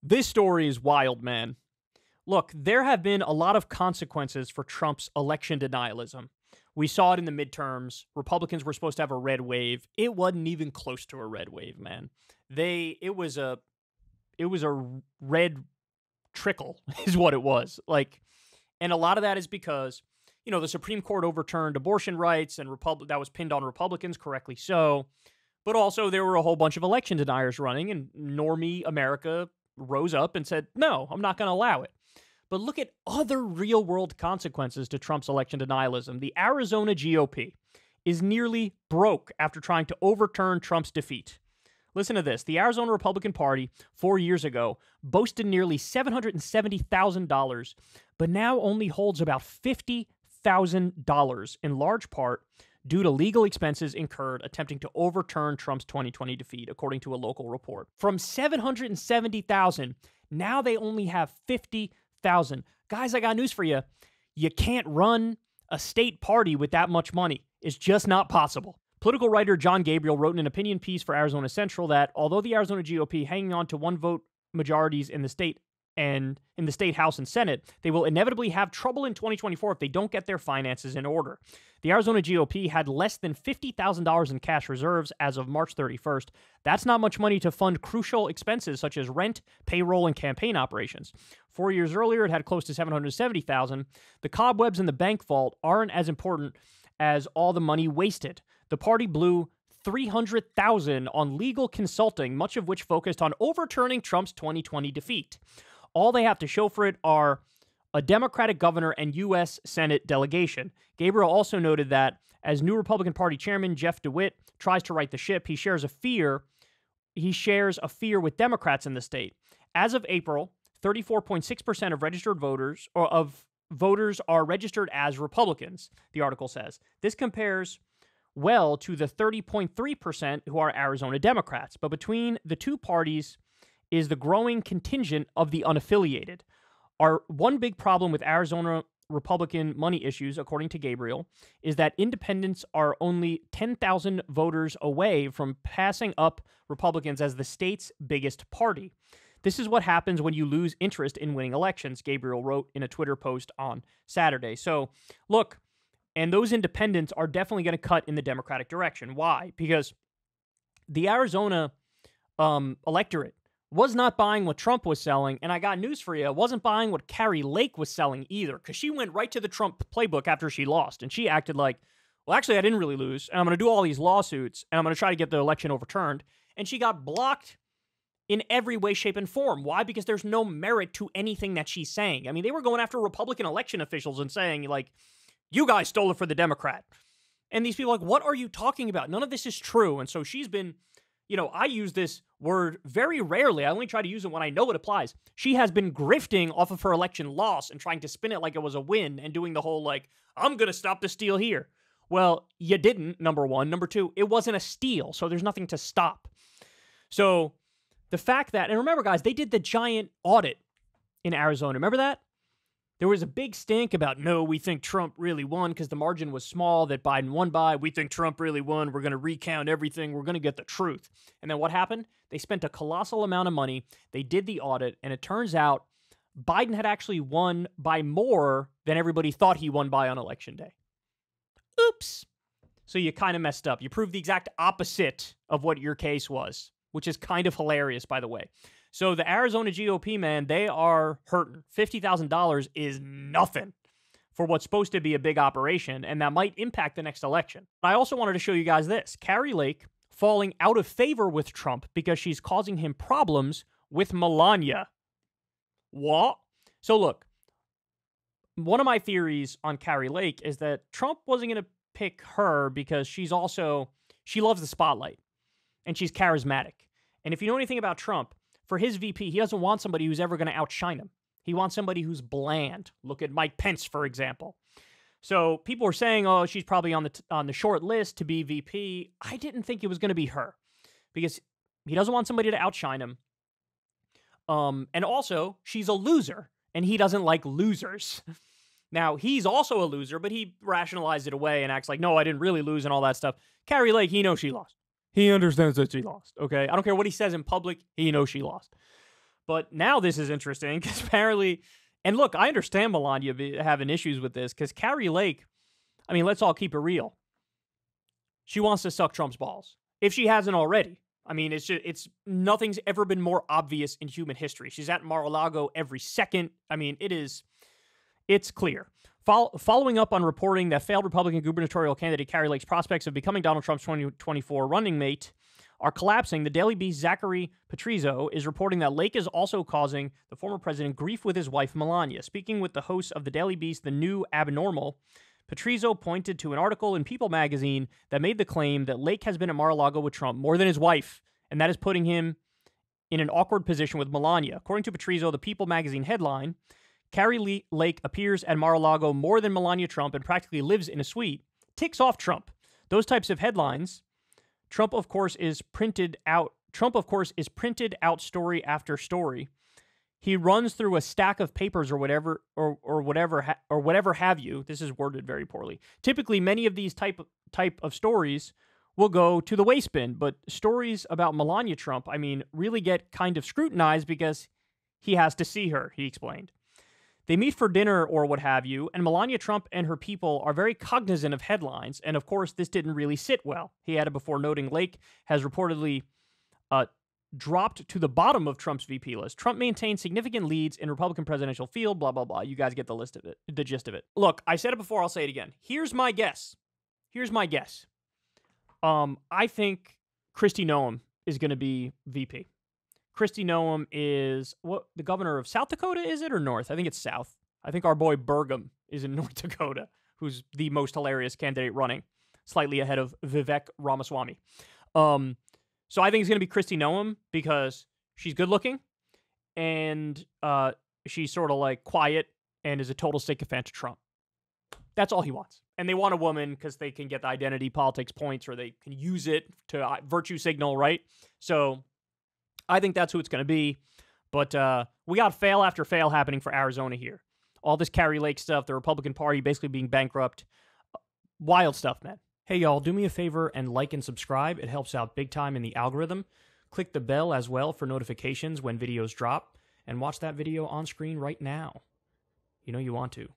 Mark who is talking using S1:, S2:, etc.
S1: This story is wild, man. Look, there have been a lot of consequences for Trump's election denialism. We saw it in the midterms. Republicans were supposed to have a red wave. It wasn't even close to a red wave, man. It was a red trickle is what it was. And a lot of that is because, the Supreme Court overturned abortion rights and that was pinned on Republicans, correctly so. But also there were a whole bunch of election deniers running, and normie America rose up and said, no, I'm not going to allow it. But look at other real-world consequences to Trump's election denialism. The Arizona GOP is nearly broke after trying to overturn Trump's defeat. Listen to this. The Arizona Republican Party, 4 years ago, boasted nearly $770,000, but now only holds about $50,000, in large part due to legal expenses incurred attempting to overturn Trump's 2020 defeat, according to a local report. From $770,000, now they only have $50,000. Guys, I got news for you. You can't run a state party with that much money. It's just not possible. Political writer John Gabriel wrote in an opinion piece for Arizona Central that although the Arizona GOP hanging on to one-vote majorities in the state and in the state House and Senate, they will inevitably have trouble in 2024 if they don't get their finances in order. The Arizona GOP had less than $50,000 in cash reserves as of March 31st. That's not much money to fund crucial expenses such as rent, payroll, and campaign operations. 4 years earlier, it had close to $770,000. The cobwebs in the bank vault aren't as important as all the money wasted. The party blew $300,000 on legal consulting, much of which focused on overturning Trump's 2020 defeat. All they have to show for it are a Democratic governor and U.S. Senate delegation. Gabriel also noted that as new Republican Party chairman Jeff DeWitt tries to right the ship, he shares a fear with Democrats in the state. As of April, 34.6% of registered voters are registered as Republicans, the article says. This compares well to the 30.3% who are Arizona Democrats. But between the two parties is the growing contingent of the unaffiliated. Our one big problem with Arizona Republican money issues, according to Gabriel, is that independents are only 10,000 voters away from passing up Republicans as the state's biggest party. This is what happens when you lose interest in winning elections, Gabriel wrote in a Twitter post on Saturday. So, look, and those independents are definitely going to cut in the Democratic direction. Why? Because the Arizona electorate was not buying what Trump was selling, and I got news for you, wasn't buying what Kari Lake was selling either, because she went right to the Trump playbook after she lost, and she acted like, well, actually, I didn't really lose, and I'm going to do all these lawsuits, and I'm going to try to get the election overturned, and she got blocked in every way, shape, and form. Why? Because there's no merit to anything that she's saying. I mean, they were going after Republican election officials and saying, like, you guys stole it for the Democrat. And these people are like, what are you talking about? None of this is true. And so she's been, I use this word very rarely. I only try to use it when I know it applies. She has been grifting off of her election loss and trying to spin it like it was a win and doing the whole, I'm going to stop the steal here. Well, you didn't, number one. Number two, it wasn't a steal, so there's nothing to stop. So the fact that, and remember, guys, they did the giant audit in Arizona. Remember that? There was a big stink about, no, we think Trump really won because the margin was small that Biden won by. We think Trump really won. We're going to recount everything. We're going to get the truth. And then what happened? They spent a colossal amount of money. They did the audit, and it turns out Biden had actually won by more than everybody thought he won by on Election Day. Oops. So you kind of messed up. You proved the exact opposite of what your case was, which is kind of hilarious, by the way. So the Arizona GOP, man, they are hurting. $50,000 is nothing for what's supposed to be a big operation, and that might impact the next election. I also wanted to show you guys this. Kari Lake falling out of favor with Trump because she's causing him problems with Melania. What? So look, one of my theories on Kari Lake is that Trump wasn't going to pick her because she loves the spotlight, and she's charismatic. And if you know anything about Trump, for his VP, he doesn't want somebody who's ever going to outshine him. He wants somebody who's bland. Look at Mike Pence, for example. So people are saying, oh, she's probably on the short list to be VP. I didn't think it was going to be her because he doesn't want somebody to outshine him. And also, she's a loser, and he doesn't like losers. Now, he's also a loser, but he rationalized it away and acts like, no, I didn't really lose and all that stuff. Kari Lake, he knows she lost. He understands that she lost, okay? I don't care what he says in public. He knows she lost. But now this is interesting because apparently, and look, I understand Melania having issues with this because Kari Lake, I mean, let's all keep it real. She wants to suck Trump's balls, if she hasn't already. I mean, it's nothing's ever been more obvious in human history. She's at Mar-a-Lago every second. I mean, it's clear. Following up on reporting that failed Republican gubernatorial candidate Kari Lake's prospects of becoming Donald Trump's 2024 running mate are collapsing, the Daily Beast's Zachary Patrizio is reporting that Lake is also causing the former president grief with his wife, Melania. Speaking with the host of the Daily Beast, The New Abnormal, Patrizio pointed to an article in People magazine that made the claim that Lake has been at Mar-a-Lago with Trump more than his wife, and that is putting him in an awkward position with Melania. According to Patrizio, the People magazine headline, Kari Lake appears at Mar-a-Lago more than Melania Trump and practically lives in a suite, ticks off Trump. Those types of headlines, Trump, of course, is printed out story after story. He runs through a stack of papers or whatever have you. This is worded very poorly. Typically, many of these type of stories will go to the waste bin, but stories about Melania Trump, I mean, really get kind of scrutinized because he has to see her, he explained. They meet for dinner or what have you, and Melania Trump and her people are very cognizant of headlines, and of course, this didn't really sit well. He added before noting Lake has reportedly dropped to the bottom of Trump's VP list. Trump maintains significant leads in Republican presidential field, blah, blah, blah. You guys get the gist of it. Look, I said it before, I'll say it again. Here's my guess. I think Kristi Noem is going to be VP. Kristi Noem is the governor of South Dakota, is it, or North? I think it's South. I think our boy Burgum is in North Dakota, who's the most hilarious candidate running, slightly ahead of Vivek Ramaswamy. So I think it's going to be Kristi Noem because she's good looking and she's sort of like quiet and is a total sycophant to Trump. That's all he wants. And they want a woman because they can get the identity politics points or they can use it to virtue signal, right? So I think that's who it's going to be. But we got fail after fail happening for Arizona here. All this Kari Lake stuff, the Republican Party basically being bankrupt. Wild stuff, man. Hey, y'all, do me a favor and like and subscribe. It helps out big time in the algorithm. Click the bell as well for notifications when videos drop. And watch that video on screen right now. You know you want to.